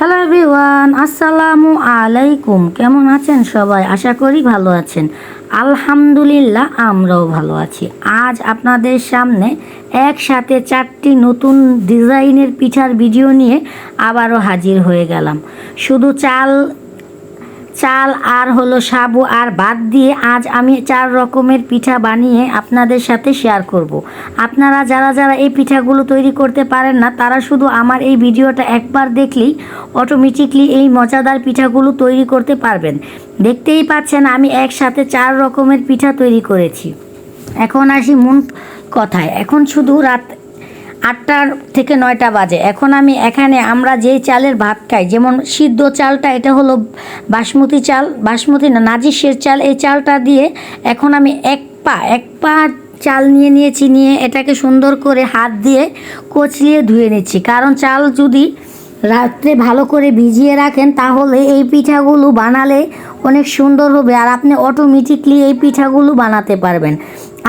Hello everyone, আসসালামু আলাইকুম। কেমন আছেন সবাই? আশা করি ভালো আছেন। আলহামদুলিল্লাহ, আমরাও ভালো আছি। আজ আপনাদের সামনে একসাথে 4টি নতুন ডিজাইনের পিঠার ভিডিও নিয়ে আবারও হাজির হয়ে গেলাম। শুধু চাল আর হলো সাবু আর ভাত দিয়ে আজ আমি 4 রকমের পিঠা বানিয়ে আপনাদের সাথে শেয়ার করব। আপনারা যারা এই পিঠাগুলো তৈরি করতে পারেন না, তারা শুধু আমার এই ভিডিওটা একবার দেখলেই অটোমেটিকলি এই মজাদার পিঠাগুলো তৈরি করতে পারবেন। দেখতেই পাচ্ছেন আমি একসাথে 4 রকমের পিঠা তৈরি করেছি। এখন আসি মূল কথায়। এখন শুধু রাত 8টা থেকে 9টা বাজে। এখন আমি এখানে আমরা যেই চালের ভাত খাই, যেমন সিদ্ধ চালটা, এটা হলো বাসমতি চাল, বাসমতি না, নাজিসের চাল। এই চালটা দিয়ে এখন আমি এক পা চাল নিয়েছি। নিয়ে এটাকে সুন্দর করে হাত দিয়ে কচলিয়ে ধুয়ে নিচ্ছি। কারণ চাল যদি রাত্রে ভালো করে ভিজিয়ে রাখেন তাহলে এই পিঠাগুলো বানালে অনেক সুন্দর হবে, আর আপনি অটোমেটিকলি এই পিঠাগুলো বানাতে পারবেন।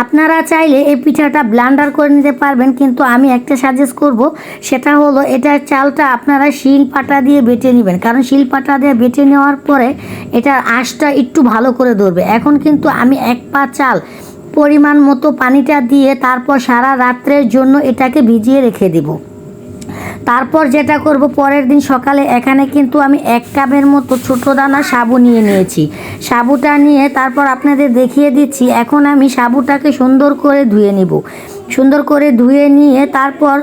আপনারা চাইলে এই পিঠাটা ব্লেন্ডার করে নিতে পারবেন, কিন্তু আমি একটা সাজেস্ট করব, সেটা হলো এটার চালটা আপনারা শিল পাটা দিয়ে বেটে নেবেন। কারণ শিল পাটা দিয়ে বেটে নেওয়ার পরে এটার আঁশটা একটু ভালো করে ধরবে। এখন কিন্তু আমি 1 পা চাল পরিমাণ মতো পানিটা দিয়ে তারপর সারা রাত্রের জন্য এটাকে ভিজিয়ে রেখে দিব। তারপর যেটা করব, পরের দিন সকালে এখানে কিন্তু আমি 1 কাপের মতো ছোটো দানা সাবু নিয়েছি। সাবুটা নিয়ে তারপর আপনাদের দেখিয়ে দিচ্ছি। এখন আমি সাবুটাকে সুন্দর করে ধুয়ে নিব। সুন্দর করে ধুয়ে নিয়ে তারপর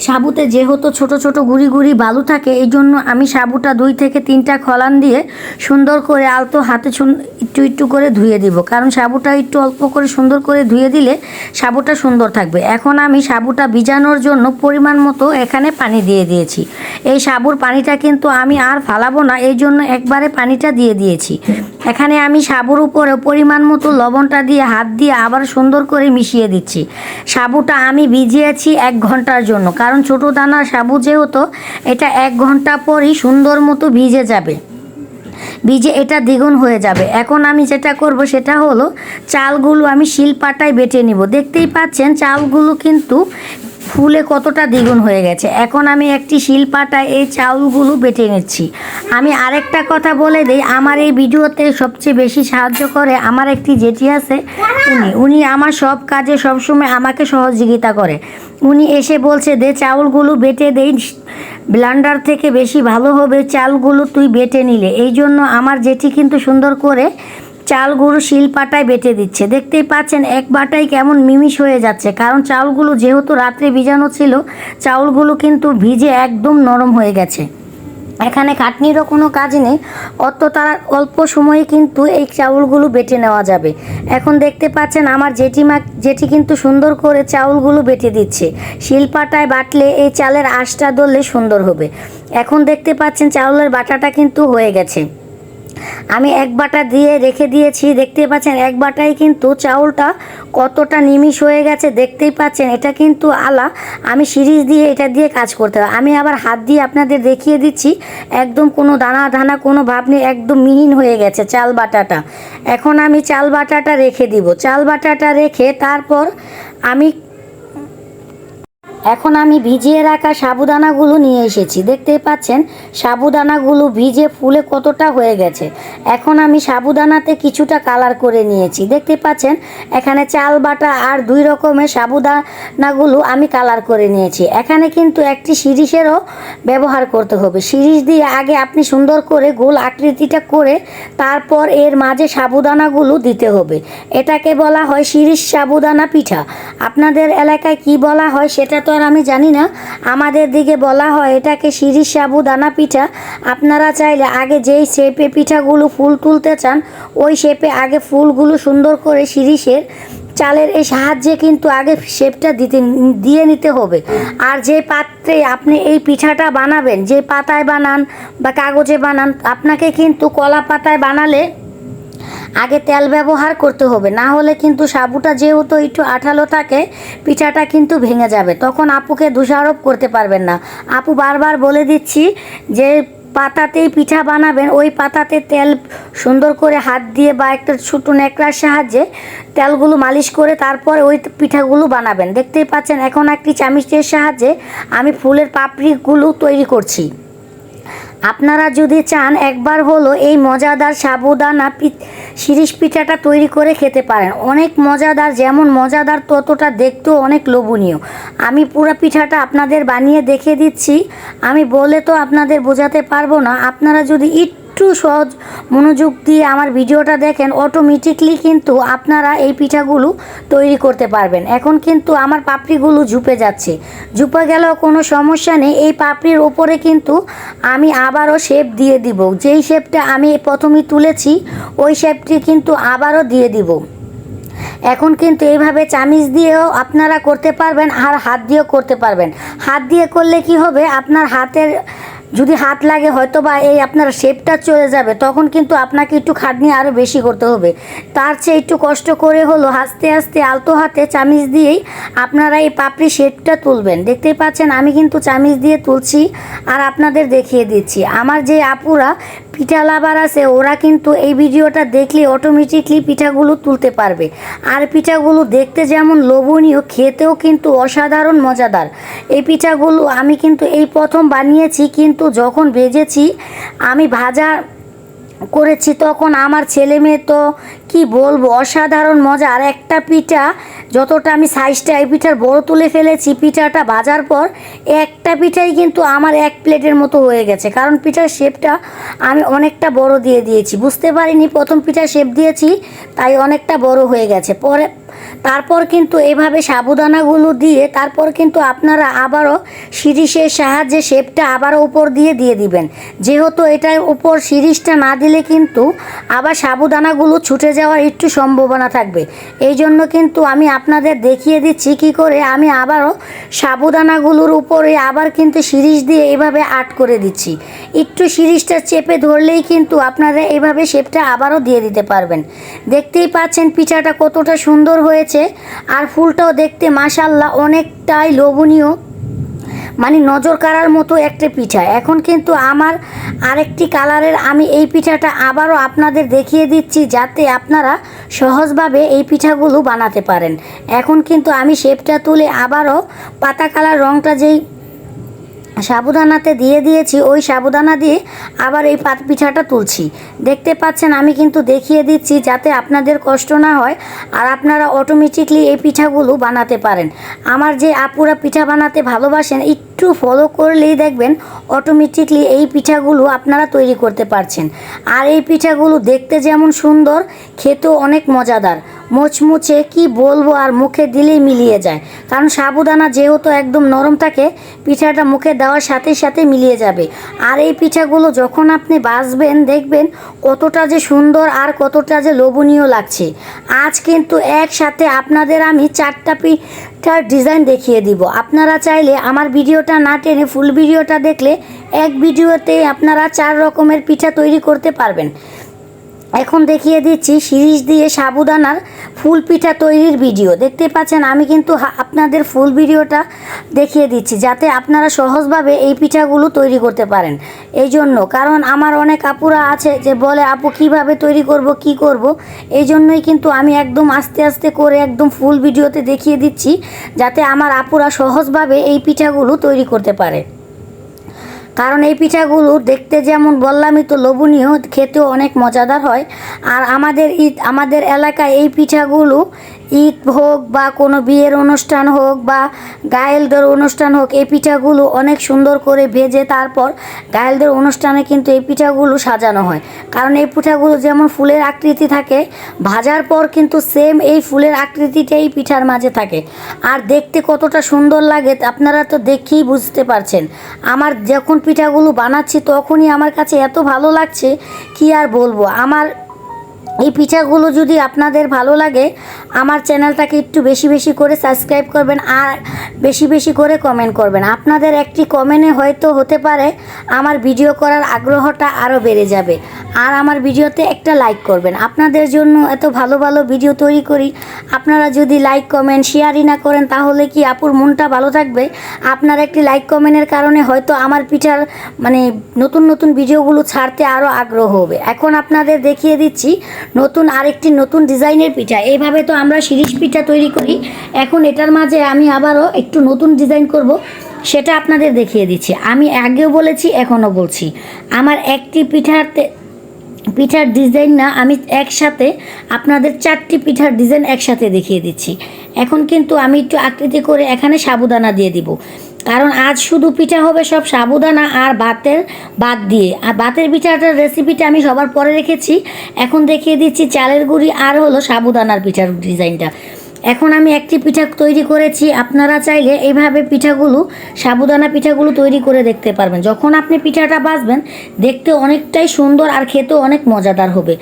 সাবুতে যেহেতু ছোট ছোট গুঁড়ি বালু থাকে, এই জন্য আমি সাবুটা 2 থেকে 3টা খলান দিয়ে সুন্দর করে আলতো হাতে একটু করে ধুয়ে দিব। কারণ সাবুটা একটু অল্প করে সুন্দর করে ধুয়ে দিলে সাবুটা সুন্দর থাকবে। এখন আমি সাবুটা ভিজানোর জন্য পরিমাণ মতো এখানে পানি দিয়ে দিয়েছি। এই সাবুর পানিটা কিন্তু আমি আর ফালাবো না, এই জন্য একবারে পানিটা দিয়ে দিয়েছি। এখানে আমি সাবুর উপরে পরিমাণ মতো লবণটা দিয়ে হাত দিয়ে আবার সুন্দর করে মিশিয়ে দিচ্ছি। সাবুটা আমি ভিজিয়েছি 1 ঘন্টার জন্য, কারণ ছোটো দানার সাবু যেহেতু এটা 1 ঘন্টা পরই সুন্দর মতো ভিজে যাবে, ভিজে এটা দ্বিগুণ হয়ে যাবে। এখন আমি যেটা করব সেটা হলো চালগুলো আমি শিলপাটায় বেটে নিব। দেখতেই পাচ্ছেন চালগুলো কিন্তু ফুলে কতটা দ্বিগুণ হয়ে গেছে। এখন আমি একটি শিলপাটায় এই চাউলগুলো বেটে নিচ্ছি। আমি আরেকটা কথা বলে দিই, আমার এই ভিডিওতে সবচেয়ে বেশি সাহায্য করে আমার একটি জেঠি আছে। উনি আমার সব কাজে সবসময় আমাকে সহযোগিতা করে। উনি এসে বলছে, দে চাউলগুলো বেটে দেই, ব্লেন্ডার থেকে বেশি ভালো হবে চালগুলো তুই বেটে নিলে। এই জন্য আমার জেঠি কিন্তু সুন্দর করে চালগুলো শিলপাটায় বেটে দিচ্ছে। দেখতেই পাচ্ছেন এক বাটাই কেমন মিমিশ হয়ে যাচ্ছে, কারণ চাউলগুলো যেহেতু রাত্রে ভিজানো ছিল, চাউলগুলো কিন্তু ভিজে একদম নরম হয়ে গেছে। এখানে খাটনিরও কোনো কাজ নেই, অল্প সময়ে কিন্তু এই চাউলগুলো বেটে নেওয়া যাবে। এখন দেখতে পাচ্ছেন আমার জেঠি কিন্তু সুন্দর করে চাউলগুলো বেটে দিচ্ছে। শিলপাটায় বাটলে এই চালের আঁশটা ধরলে সুন্দর হবে। এখন দেখতে পাচ্ছেন চাউলের বাটাটা কিন্তু হয়ে গেছে। আমি 1 বাটা দিয়ে রেখে দিয়েছি। দেখতে পাচ্ছেন 1 বাটায় কিন্তু চাউলটা কতটা নিমিষ হয়ে গেছে। দেখতেই পাচ্ছেন এটা কিন্তু আমি সিরিজ দিয়ে এটা দিয়ে কাজ করতে হবে। আমি আবার হাত দিয়ে আপনাদের দেখিয়ে দিচ্ছি, একদম কোনো দানা কোনো ভাব নেই, একদম মিহিন হয়ে গেছে চাল বাটাটা। এখন আমি চাল বাটাটা রেখে দিব। চাল বাটাটা রেখে তারপর এখন আমি ভিজিয়ে রাখা সাবুদানাগুলো নিয়ে এসেছি। দেখতেই পাচ্ছেন সাবুদানাগুলো ভিজে ফুলে কতটা হয়ে গেছে। এখন আমি সাবুদানাতে কিছুটা কালার করে নিয়েছি। দেখতে পাচ্ছেন এখানে চাল বাটা আর 2 রকমের সাবুদানাগুলো আমি কালার করে নিয়েছি। এখানে কিন্তু একটি শিরিষেরও ব্যবহার করতে হবে। শিরিষ দিয়ে আগে আপনি সুন্দর করে গোল আকৃতিটা করে তারপর এর মাঝে সাবুদানাগুলো দিতে হবে। এটাকে বলা হয় শিরিষ সাবুদানা পিঠা। আপনাদের এলাকায় কি বলা হয় সেটা তো আর আমি জানি না, আমাদের দিকে বলা হয় এটাকে শিরিষ সাবুদানা পিঠা। আপনারা চাইলে আগে যেই শেপে পিঠাগুলো ফুল তুলতে চান ওই শেপে আগে ফুলগুলো সুন্দর করে শিরিষের চালের এই সাহায্যে কিন্তু আগে শেপটা দিয়ে নিতে হবে। আর যে পাত্রে আপনি এই পিঠাটা বানাবেন, যে পাতায় বানান বা কাগজে বানান, আপনাকে কিন্তু কলা পাতায় বানালে আগে তেল ব্যবহার করতে হবে, না হলে কিন্তু সাবুটা যেহেতু একটু আঠালো থাকে পিঠাটা কিন্তু ভেঙে যাবে, তখন আপুকে দোষারোপ করতে পারবেন না। আপু বারবার বলে দিচ্ছি যে পাতাতেই পিঠা বানাবেন, ওই পাতাতে তেল সুন্দর করে হাত দিয়ে বা একটা ছোটো ন্যাকড়ার সাহায্যে তেলগুলো মালিশ করে তারপর ওই পিঠাগুলো বানাবেন। দেখতেই পাচ্ছেন এখন একটি চামিচের সাহায্যে আমি ফুলের পাপড়িগুলো তৈরি করছি। আপনারা যদি চান একবার হলো এই মজাদার সাবুদানা শিরিষ পিঠাটা তৈরি করে খেতে পারেন। অনেক মজাদার, যেমন মজাদার ততটা দেখতেও অনেক লোভনীয়। আমি পুরো পিঠাটা আপনাদের বানিয়ে দেখিয়ে দিচ্ছি, আমি বলে তো আপনাদের বোঝাতে পারবো না। আপনারা যদি একটু সহজ মনোযোগ দিয়ে আমার ভিডিওটা দেখেন, অটোমেটিকলি কিন্তু আপনারা এই পিঠাগুলো তৈরি করতে পারবেন। এখন কিন্তু আমার পাপড়িগুলো ঝুপে যাচ্ছে, ঝুপে গেলেও কোনো সমস্যা নেই। এই পাপড়ির ওপরে কিন্তু আমি আবারও শেপ দিয়ে দিব। যেই শেপটা আমি প্রথমে তুলেছি ওই শেপটি কিন্তু আবারও দিয়ে দিব। এখন কিন্তু এইভাবে চামিচ দিয়েও আপনারা করতে পারবেন, আর হাত দিয়েও করতে পারবেন। হাত দিয়ে করলে কি হবে, আপনার হাতের যদি হাত লাগে হয়তো বা এই আপনার শেপটা চলে যাবে, তখন কিন্তু আপনাকে একটু খাটনি আরও বেশি করতে হবে। তার চেয়ে একটু কষ্ট করে হলো আস্তে আস্তে আলতো হাতে চামিচ দিয়েই আপনারা এই পাপড়ি শেপটা তুলবেন। দেখতেই পাচ্ছেন আমি কিন্তু চামিচ দিয়ে তুলছি আর আপনাদের দেখিয়ে দিচ্ছি। আমার যে আপুরা পিঠা লাভার আছে ওরা কিন্তু এই ভিডিওটা দেখলে অটোমেটিকলি পিঠাগুলো তুলতে পারবে। আর পিঠাগুলো দেখতে যেমন লোভনীয়, খেতেও কিন্তু অসাধারণ মজাদার। এই পিঠাগুলো আমি কিন্তু এই প্রথম বানিয়েছি, কিন্তু যখন ভেজেছি আমি ভাজা করেছি তখন আমার ছেলে মেয়ে তো কি বলবো, অসাধারণ মজা। আর একটা পিঠা যতটা আমি সাইজটা এই পিঠার বড় তুলে ফেলেছি, পিঠাটা ভাজার পর একটা পিঠাই কিন্তু আমার এক প্লেটের মতো হয়ে গেছে, কারণ পিঠার শেপটা আমি অনেকটা বড় দিয়ে দিয়েছি। বুঝতে পারিনি প্রথম পিঠার শেপ দিয়েছি তাই অনেকটা বড় হয়ে গেছে। তারপর কিন্তু এভাবে সাবুদানাগুলো দিয়ে তারপর কিন্তু আপনারা আবারও শিরিষের সাহায্যে শেপটা আবারও উপর দিয়ে দিবেন। যেহেতু এটার উপর শিরিষটা না দিলে কিন্তু আবার সাবুদানাগুলো ছুটে যাওয়ার একটু সম্ভাবনা থাকবে। এই জন্য কিন্তু আমি আপনাদের দেখিয়ে দিচ্ছি কি করে আমি আবারও সাবুদানাগুলোর উপরে আবার কিন্তু শিরিষ দিয়ে এভাবে আট করে দিচ্ছি। একটু শিরিষটা চেপে ধরলেই কিন্তু আপনারা এভাবে শেপটা আবারও দিয়ে দিতে পারবেন। দেখতেই পাচ্ছেন পিঠাটা কতটা সুন্দর হয়েছে, আর ফুলটাও দেখতে মাশাআল্লাহ অনেকটাই লোভনীয়, মানে নজর কাড়ার মতো একটা পিঠা। এখন কিন্তু আমার আরেকটি কালারের আমি এই পিঠাটা আবারও আপনাদের দেখিয়ে দিচ্ছি, যাতে আপনারা সহজভাবে এই পিঠাগুলো বানাতে পারেন। এখন কিন্তু আমি শেপটা তুলে আবারও পাতা কালার রঙটা যেই সাবুদানাতে দিয়ে দিয়েছি ওই সাবুদানা দিয়ে আবার এই পিঠাটা তুলছি। দেখতে পাচ্ছেন আমি কিন্তু দেখিয়ে দিচ্ছি যাতে আপনাদের কষ্ট না হয় আর আপনারা অটোমেটিকলি এই পিঠাগুলো বানাতে পারেন। আমার যে আপুরা পিঠা বানাতে ভালোবাসেন একটু ফলো করলেই দেখবেন অটোমেটিকলি এই পিঠাগুলো আপনারা তৈরি করতে পারছেন। আর এই পিঠাগুলো দেখতে যেমন সুন্দর, খেতেও অনেক মজাদার, মুচমুচে, কি বলবো, আর মুখে দিলেই মিলিয়ে যায়। কারণ সাবুদানা যেহেতু একদম নরম থাকে, পিঠাটা মুখে দেওয়ার সাথে সাথে মিলিয়ে যাবে। আর এই পিঠাগুলো যখন আপনি ভাজবেন দেখবেন কতটা যে সুন্দর আর কতটা যে লোভনীয় লাগছে। আজ কিন্তু একসাথে আপনাদের আমি 4টা পিঠার ডিজাইন দেখিয়ে দিব। আপনারা চাইলে আমার ভিডিওটা না টেনে ফুল ভিডিওটা দেখলে এক ভিডিওতে আপনারা 4 রকমের পিঠা তৈরি করতে পারবেন। এখন দেখিয়ে দিচ্ছি শিরিষ দিয়ে সাবুদানার ফুল পিঠা তৈরির ভিডিও। দেখতে পাচ্ছেন আমি কিন্তু আপনাদের ফুল ভিডিওটা দেখিয়ে দিচ্ছি যাতে আপনারা সহজভাবে এই পিঠাগুলো তৈরি করতে পারেন। এই জন্য, কারণ আমার অনেক আপুরা আছে যে বলে আপু কিভাবে তৈরি করব, কি করব। এই জন্যই কিন্তু আমি একদম আস্তে আস্তে করে একদম ফুল ভিডিওতে দেখিয়ে দিচ্ছি যাতে আমার আপুরা সহজভাবে এই পিঠাগুলো তৈরি করতে পারে। কারণ এই পিঠাগুলো দেখতে যেমন বললামই তো লোভনীয়, খেতেও অনেক মজাদার হয়। আর আমাদের এলাকায় এই পিঠাগুলো ঈদ হোক বা কোনো বিয়ের অনুষ্ঠান হোক বা গায়েলদের অনুষ্ঠান হোক, এই পিঠাগুলো অনেক সুন্দর করে ভেজে তারপর গায়েলদের অনুষ্ঠানে কিন্তু এই পিঠাগুলো সাজানো হয়। কারণ এই পিঠাগুলো যেমন ফুলের আকৃতি থাকে, ভাজার পর কিন্তু সেম এই ফুলের আকৃতিটাই পিঠার মাঝে থাকে। আর দেখতে কতটা সুন্দর লাগে আপনারা তো দেখেই বুঝতে পারছেন। আমার যখন পিঠাগুলো বানাচ্ছি তখনই আমার কাছে এত ভালো লাগছে কি আর বলবো। আমার এই পিঠাগুলো যদি আপনাদের ভালো লাগে আমার চ্যানেলটাকে একটু বেশি বেশি করে সাবস্ক্রাইব করবেন আর বেশি বেশি করে কমেন্ট করবেন। আপনাদের একটি কমেন্টে হয়তো হতে পারে আমার ভিডিও করার আগ্রহটা আরও বেড়ে যাবে। আর আমার ভিডিওতে একটা লাইক করবেন। আপনাদের জন্য এত ভালো ভালো ভিডিও তৈরি করি, আপনারা যদি লাইক কমেন্ট শেয়ারই না করেন তাহলে কি আপুর মনটা ভালো থাকবে? আপনার একটি লাইক কমেন্টের কারণে হয়তো আমার পিঠার নতুন নতুন ভিডিওগুলো ছাড়তে আরও আগ্রহ হবে। এখন আপনাদের দেখিয়ে দিচ্ছি আরেকটি নতুন ডিজাইনের পিঠা। এইভাবে তো আমরা শিরিষ পিঠা তৈরি করি, এখন এটার মাঝে আমি আবারও একটু নতুন ডিজাইন করব। সেটা আপনাদের দেখিয়ে দিচ্ছি। আমি আগেও বলেছি, এখনও বলছি, আমার একটি পিঠার ডিজাইন না, আমি একসাথে আপনাদের 4টি পিঠার ডিজাইন একসাথে দেখিয়ে দিচ্ছি। এখন কিন্তু আমি একটু আকৃতি করে এখানে সাবুদানা দিয়ে দিব, কারণ আজ শুধু পিঠা হবে সব সাবুদানা আর বাত দিয়ে। আর বাতের পিঠাটার রেসিপিটা আমি সবার পরে রেখেছি, এখন দেখিয়ে দিচ্ছি চালের গুঁড়ি আর হলো সাবুদানার পিঠার ডিজাইনটা। এখন আমি একটি পিঠা তৈরি করেছি, আপনারা চাইলে এইভাবে পিঠাগুলো, সাবুদানা পিঠাগুলো তৈরি করে দেখতে পারবেন। যখন আপনি পিঠাটা ভাজবেন দেখতে অনেকটাই সুন্দর আর খেতেও অনেক মজাদার হবে।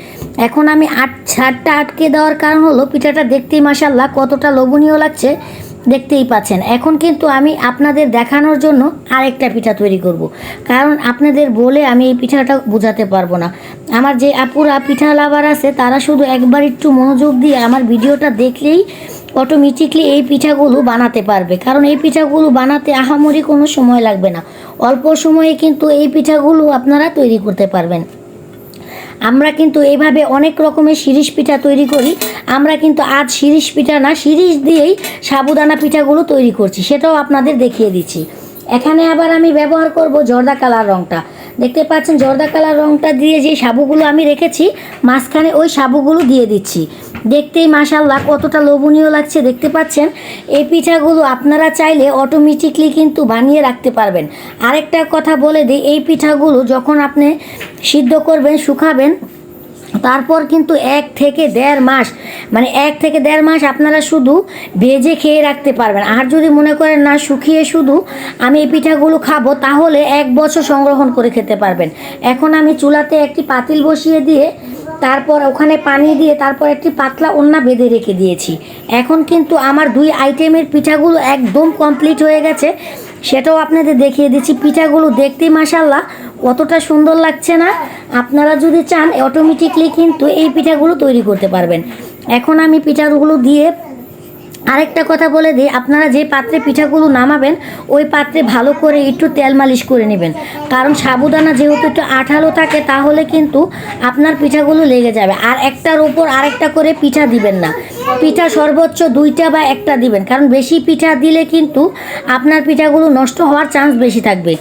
এখন আমি ছাড়টা আটকে দেওয়ার কারণ হলো পিঠাটা দেখতেই মাশাআল্লাহ কতটা লোভনীয় লাগছে, দেখতেই পাচ্ছেন। এখন কিন্তু আমি আপনাদের দেখানোর জন্য আরেকটা পিঠা তৈরি করব, কারণ আপনাদের বলে আমি এই পিঠাটা বোঝাতে পারবো না। আমার যে আপুরা পিঠা লাভার আছে তারা শুধু একবার একটু মনোযোগ দিয়ে আমার ভিডিওটা দেখলেই অটোমেটিকলি এই পিঠাগুলো বানাতে পারবে, কারণ এই পিঠাগুলো বানাতে আহামরি কোনো সময় লাগবে না, অল্প সময়ে কিন্তু এই পিঠাগুলো আপনারা তৈরি করতে পারবেন। আমরা কিন্তু এইভাবে অনেক রকমের শিরিষ পিঠা তৈরি করি, আমরা কিন্তু আজ শিরিষ পিঠা না, শিরিষ দিয়েই সাবুদানা পিঠাগুলো তৈরি করছি, সেটাও আপনাদের দেখিয়ে দিচ্ছি। এখানে আবার আমি ব্যবহার করব জর্দা কালার রঙটা, দেখতে পাচ্ছেন জর্দা কালার রঙটা দিয়ে যে সাবুগুলো আমি রেখেছি মাঝখানে ওই সাবুগুলো দিয়ে দিচ্ছি। দেখতেই মাশাআল্লাহ কতটা লোভনীয় লাগছে, দেখতে পাচ্ছেন। এই পিঠাগুলো আপনারা চাইলে অটোমেটিকলি কিন্তু বানিয়ে রাখতে পারবেন। আরেকটা কথা বলে দিই, এই পিঠাগুলো যখন আপনি সিদ্ধ করবেন, শুকাবেন, তারপর কিন্তু 1 থেকে 1.5 মাস, মানে 1 থেকে 1.5 মাস আপনারা শুধু ভেজে খেয়ে রাখতে পারবেন। আর যদি মনে করেন না শুকিয়ে শুধু আমি এই পিঠাগুলো খাবো, তাহলে 1 বছর সংরক্ষণ করে খেতে পারবেন। এখন আমি চুলাতে একটি পাতিল বসিয়ে দিয়ে তারপর ওখানে পানি দিয়ে তারপর একটি পাতলা ওড়না বেঁধে রেখে দিয়েছি। এখন কিন্তু আমার 2 আইটেমের পিঠাগুলো একদম কমপ্লিট হয়ে গেছে, সেটাও আপনাদের দেখিয়ে দিচ্ছি। পিঠাগুলো দেখতেই মাশাআল্লাহ কতটা সুন্দর লাগছে না? আপনারা যদি চান অটোমেটিকলি কিন্তু এই পিঠাগুলো তৈরি করতে পারবেন। এখন আমি পিঠাগুলো দিয়ে আরেকটা কথা বলে দিই, আপনারা যে পাত্রে পিঠাগুলো নামাবেন ওই পাত্রে ভালো করে একটু তেল মালিশ করে নেবেন, কারণ সাবুদানা যেহেতু একটু আঠালো থাকে তাহলে কিন্তু আপনার পিঠাগুলো লেগে যাবে। আর একটার ওপর আরেকটা করে পিঠা দিবেন না, পিঠা সর্বোচ্চ 2টা বা 1টা দিবেন, কারণ বেশি পিঠা দিলে কিন্তু আপনার পিঠাগুলো নষ্ট হওয়ার চান্স বেশি থাকবে।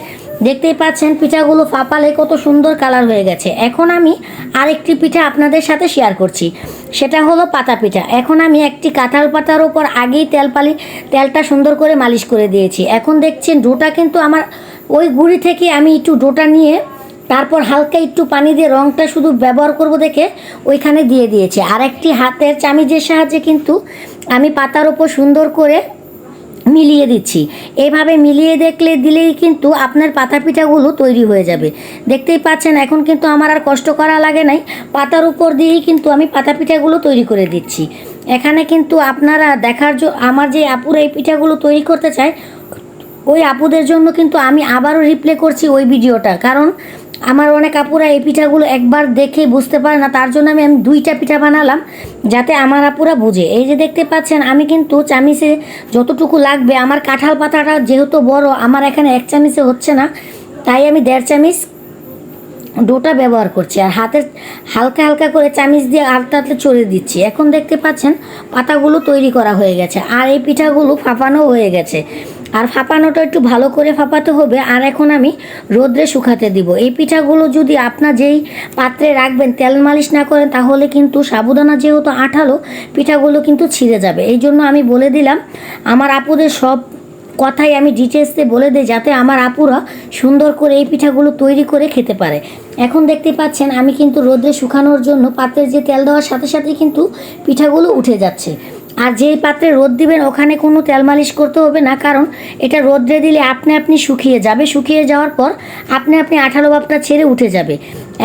দেখতেই পাচ্ছেন পিঠাগুলো ফাঁপালে কত সুন্দর কালার হয়ে গেছে। এখন আমি আরেকটি পিঠা আপনাদের সাথে শেয়ার করছি, সেটা হলো পাতা পিঠা। এখন আমি একটি কাঁঠাল পাতার ওপর আগেই তেলটা সুন্দর করে মালিশ করে দিয়েছি। এখন দেখছেন ডোটা কিন্তু আমার ওই গুঁড়ি থেকে আমি একটু ডোটা নিয়ে তারপর হালকা একটু পানি দিয়ে রঙটা শুধু ব্যবহার করব দেখে ওইখানে দিয়ে দিয়েছি। আর একটি হাতের চামিচের সাহায্যে কিন্তু আমি পাতার ওপর সুন্দর করে মিলিয়ে দিচ্ছি। এইভাবে মিলিয়ে দিলেই কিন্তু আপনার পাতা পিঠাগুলো তৈরি হয়ে যাবে। দেখতেই পাচ্ছেন এখন কিন্তু আমার আর কষ্ট করা লাগে নাই, পাতার উপর দিয়েই কিন্তু আমি পাতা পিঠাগুলো তৈরি করে দিচ্ছি। এখানে কিন্তু আপনারা আমার যে আপুরা এই পিঠাগুলো তৈরি করতে চায় ওই আপুদের জন্য কিন্তু আমি আবারও রিপ্লে করছি ওই ভিডিওটা, কারণ আমার অনেক আপুরা এই পিঠাগুলো একবার দেখে বুঝতে পারে না, তার জন্য আমি 2টা পিঠা বানালাম যাতে আমার আপুরা বুঝে। এই যে দেখতে পাচ্ছেন আমি কিন্তু চামিচে যতটুকু লাগবে, আমার কাঁঠাল পাতাটা যেহেতু বড়, আমার এখানে 1 চামিচে হচ্ছে না, তাই আমি 1.5 চামিচ ডোটা ব্যবহার করছি, আর হাতের হালকা হালকা করে চামিচ দিয়ে আলতাতে চড়ে দিচ্ছি। এখন দেখতে পাচ্ছেন পাতাগুলো তৈরি করা হয়ে গেছে, আর এই পিঠাগুলো ফাঁপানো হয়ে গেছে। আর ফাঁপানোটা একটু ভালো করে ফাঁপাতে হবে। আর এখন আমি রোদ্রে শুকাতে দিব। এই পিঠাগুলো যদি আপনার যেই পাত্রে রাখবেন তেল মালিশ না করেন তাহলে কিন্তু সাবুদানা যেহেতু আঠালো পিঠাগুলো কিন্তু ছিঁড়ে যাবে। এই জন্য আমি বলে দিলাম, আমার আপুদের সব কথাই আমি ডিটেলসে বলে দিই যাতে আমার আপুরা সুন্দর করে এই পিঠাগুলো তৈরি করে খেতে পারে। এখন দেখতে পাচ্ছেন আমি কিন্তু রোদ্রে শুকানোর জন্য পাত্রে যে তেল দেওয়ার সাথে সাথে কিন্তু পিঠাগুলো উঠে যাচ্ছে। আর যেই পাত্রে রোদ দিবেন ওখানে কোনো তেল মালিশ করতে হবে না, কারণ এটা রোদ্রে দিলে আপনি শুকিয়ে যাবে, শুকিয়ে যাওয়ার পর আপনি আঠালো ভাবটা ছেড়ে উঠে যাবে।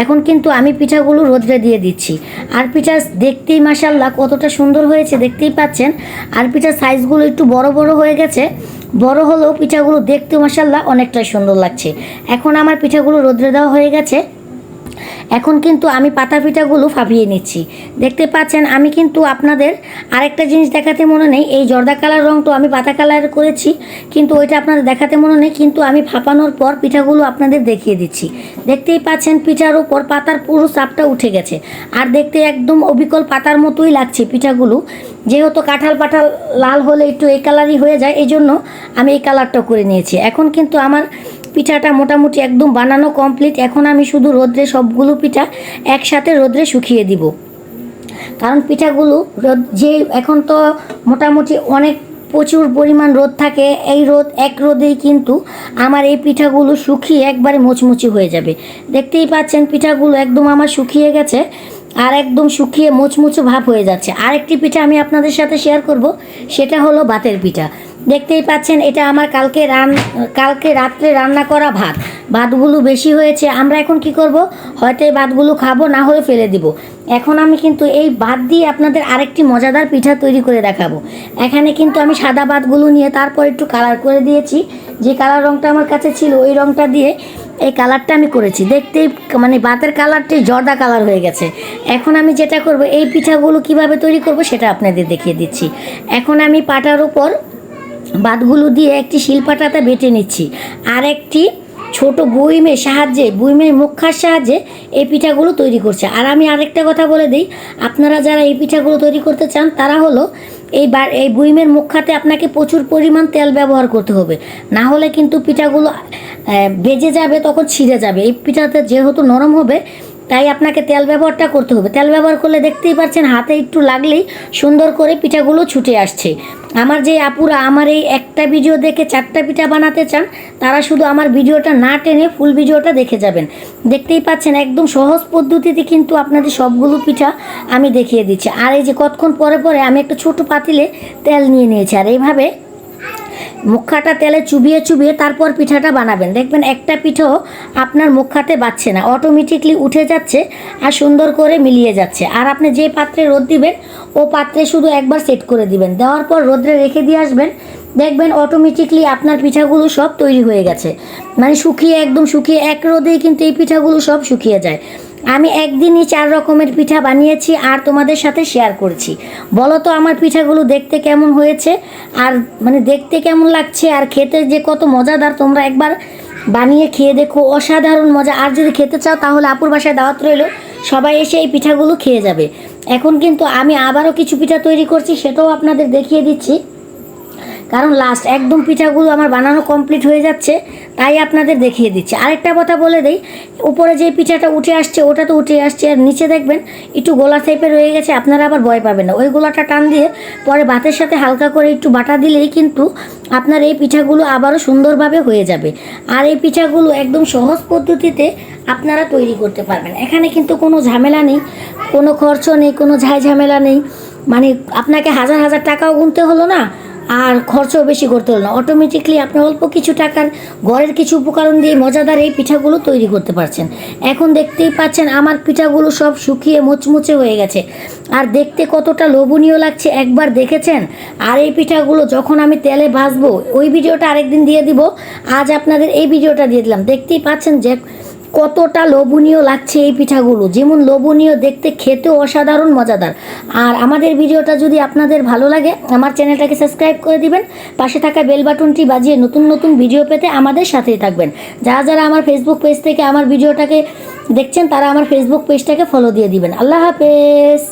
এখন কিন্তু আমি পিঠাগুলো রোদ্রে দিয়ে দিচ্ছি। আর পিঠা দেখতেই মাশাআল্লাহ কতটা সুন্দর হয়েছে দেখতেই পাচ্ছেন। আর পিঠার সাইজগুলো একটু বড় বড় হয়ে গেছে, বড় হলেও পিঠাগুলো দেখতে মাশাআল্লাহ অনেকটাই সুন্দর লাগছে। এখন আমার পিঠাগুলো রোদ্রে দেওয়া হয়ে গেছে। এখন কিন্তু আমি পাতা পিঠাগুলো ফাঁপিয়ে নিচ্ছি। দেখতে পাচ্ছেন আমি কিন্তু আপনাদের আরেকটা জিনিস দেখাতে মনে নেই, এই জর্দা কালার রং তো আমি পাতা কালার করেছি, কিন্তু ওইটা আপনাদের দেখাতে মনে নেই, কিন্তু আমি ফাঁপানোর পর পিঠাগুলো আপনাদের দেখিয়ে দিচ্ছি। দেখতেই পাচ্ছেন পিঠার উপর পাতার পুরো চাপটা উঠে গেছে, আর দেখতে একদম অবিকল পাতার মতোই লাগছে পিঠাগুলো। যেহেতু কাঁঠাল পাঠাল লাল হলে একটু এই কালারই হয়ে যায়, এই জন্য আমি এই কালারটা করে নিয়েছি। এখন কিন্তু আমার পিঠাটা মোটামুটি একদম বানানো কমপ্লিট। এখন আমি শুধু রোদ্রে সবগুলো পিঠা একসাথে রোদ্রে শুকিয়ে দিব, কারণ পিঠাগুলো যে এখন তো মোটামুটি অনেক প্রচুর পরিমাণ রোদ থাকে, এই এক রোদেই কিন্তু আমার এই পিঠাগুলো শুকিয়ে একবারে মুচমুচি হয়ে যাবে। দেখতেই পাচ্ছেন পিঠাগুলো একদম আমার শুকিয়ে গেছে, আর একদম শুকিয়ে মুচমুচো ভাব হয়ে যাচ্ছে। আরেকটি পিঠা আমি আপনাদের সাথে শেয়ার করব, সেটা হলো ভাতের পিঠা। দেখতেই পাচ্ছেন এটা আমার কালকে রাত্রে রান্না করা ভাতগুলো বেশি হয়েছে। আমরা এখন কি করব, হয়তো এই ভাতগুলো খাবো, না হলে ফেলে দিব। এখন আমি কিন্তু এই ভাত দিয়ে আপনাদের আরেকটি মজাদার পিঠা তৈরি করে দেখাবো। এখানে কিন্তু আমি সাদা ভাতগুলো নিয়ে তারপর একটু কালার করে দিয়েছি, যে কালার রঙটা আমার কাছে ছিল ওই রঙটা দিয়ে এই কালারটা আমি করেছি। দেখতেই মানে ভাতের কালারটি জর্দা কালার হয়ে গেছে। এখন আমি যেটা করব, এই পিঠাগুলো কিভাবে তৈরি করব সেটা আপনাদের দেখিয়ে দিচ্ছি। এখন আমি পাটার উপর ভাতগুলো দিয়ে একটি শিলপাটাতে বেটে নিচ্ছি, আর একটি ছোট বুইমের মুখার সাহায্যে এই পিঠাগুলো তৈরি করছে। আর আমি আরেকটা কথা বলে দিই, আপনারা যারা এই পিঠাগুলো তৈরি করতে চান তারা হলো এই বুইমের মুখাতে আপনাকে প্রচুর পরিমাণ তেল ব্যবহার করতে হবে, না হলে কিন্তু পিঠাগুলো বেজে যাবে, তখন ছিঁড়ে যাবে। এই পিঠাতে যেহেতু নরম হবে, তাই আপনাকে তেল ব্যবহারটা করতে হবে। তেল ব্যবহার করলে দেখতেই পাচ্ছেন হাতে একটু লাগলেই সুন্দর করে পিঠাগুলো ছুটে আসছে। আমার যে আপুরা আমার এই একটা ভিডিও দেখে 4টা পিঠা বানাতে চান, তারা শুধু আমার ভিডিওটা না টেনে ফুল ভিডিওটা দেখে যাবেন। দেখতেই পাচ্ছেন একদম সহজ পদ্ধতিতে কিন্তু আপনাদের সবগুলো পিঠা আমি দেখিয়ে দিচ্ছি। আর এই যে কতক্ষণ পরে পরে আমি একটা ছোট পাতিলে তেল নিয়ে নিয়েছি, আর এইভাবে মুখাটা তেলে চুবিয়ে তারপর পিঠাটা বানাবেন। দেখবেন একটা পিঠাও আপনার মুখাতে বাজছে না, অটোমেটিকলি উঠে যাচ্ছে আর সুন্দর করে মিলিয়ে যাচ্ছে। আর আপনি যে পাত্রে রোদ দিবেন ও পাত্রে শুধু একবার সেট করে দিবেন, দেওয়ার পর রোদ্রে রেখে দিয়ে আসবেন। দেখবেন অটোমেটিকলি আপনার পিঠাগুলো সব তৈরি হয়ে গেছে, মানে একদম শুকিয়ে এক রোদেই কিন্তু এই পিঠাগুলো সব শুকিয়ে যায়। আমি একদিনই 4 রকমের পিঠা বানিয়েছি আর তোমাদের সাথে শেয়ার করছি। বলো তো আমার পিঠাগুলো দেখতে কেমন হয়েছে, আর মানে দেখতে কেমন লাগছে, আর খেতে যে কত মজাদার। তোমরা একবার বানিয়ে খেয়ে দেখো, অসাধারণ মজা। আর যদি খেতে চাও তাহলে আপুর বাসায় দাওয়াত রইল, সবাই এসে এই পিঠাগুলো খেয়ে যাবে। এখন কিন্তু আমি আবারও কিছু পিঠা তৈরি করছি, সেটাও আপনাদের দেখিয়ে দিচ্ছি, কারণ লাস্ট একদম পিঠাগুলো আমার বানানো কমপ্লিট হয়ে যাচ্ছে, তাই আপনাদের দেখিয়ে দিচ্ছি। আরেকটা কথা বলে দেই, উপরে যে পিঠাটা উঠে আসছে ওটা তো উঠে আসছে, আর নিচে দেখবেন একটু গোলা টাইপের রয়ে গেছে। আপনারা আবার ভয় পাবেন না, ওই গোলাটা টান দিয়ে পরে ভাতের সাথে হালকা করে একটু বাটা দিলেই কিন্তু আপনার এই পিঠাগুলো আবারও সুন্দরভাবে হয়ে যাবে। আর এই পিঠাগুলো একদম সহজ পদ্ধতিতে আপনারা তৈরি করতে পারবেন। এখানে কিন্তু কোনো ঝামেলা নেই, কোনো খরচ নেই, কোনো ঝামেলা নেই, মানে আপনাকে হাজার হাজার টাকাও গুনতে হলো না, আর খরচও বেশি করতে হলো না। অটোমেটিকলি আপনি অল্প কিছু টাকার ঘরের কিছু উপকরণ দিয়ে মজাদার এই পিঠাগুলো তৈরি করতে পারছেন। এখন দেখতেই পাচ্ছেন আমার পিঠাগুলো সব শুকিয়ে মুচমুচে হয়ে গেছে, আর দেখতে কতটা লোভনীয় লাগছে একবার দেখেছেন। আর এই পিঠাগুলো যখন আমি তেলে ভাজবো ওই ভিডিওটা আরেকদিন দিয়ে দিব, আজ আপনাদের এই ভিডিওটা দিয়ে দিলাম। দেখতেই পাচ্ছেন যে কতটা লোভনীয় লাগছে এই পিঠাগুলো, যেমন লোভনীয় দেখতে, খেতেও অসাধারণ মজাদার। আর আমাদের ভিডিওটা যদি আপনাদের ভালো লাগে আমার চ্যানেলটাকে সাবস্ক্রাইব করে দিবেন, পাশে থাকা বেল বাটনটি বাজিয়ে নতুন নতুন ভিডিও পেতে আমাদের সাথেই থাকবেন। যারা যারা আমার ফেসবুক পেজ থেকে আমার ভিডিওটাকে দেখছেন তারা আমার ফেসবুক পেজটাকে ফলো দিয়ে দিবেন। আল্লাহ হাফেজ।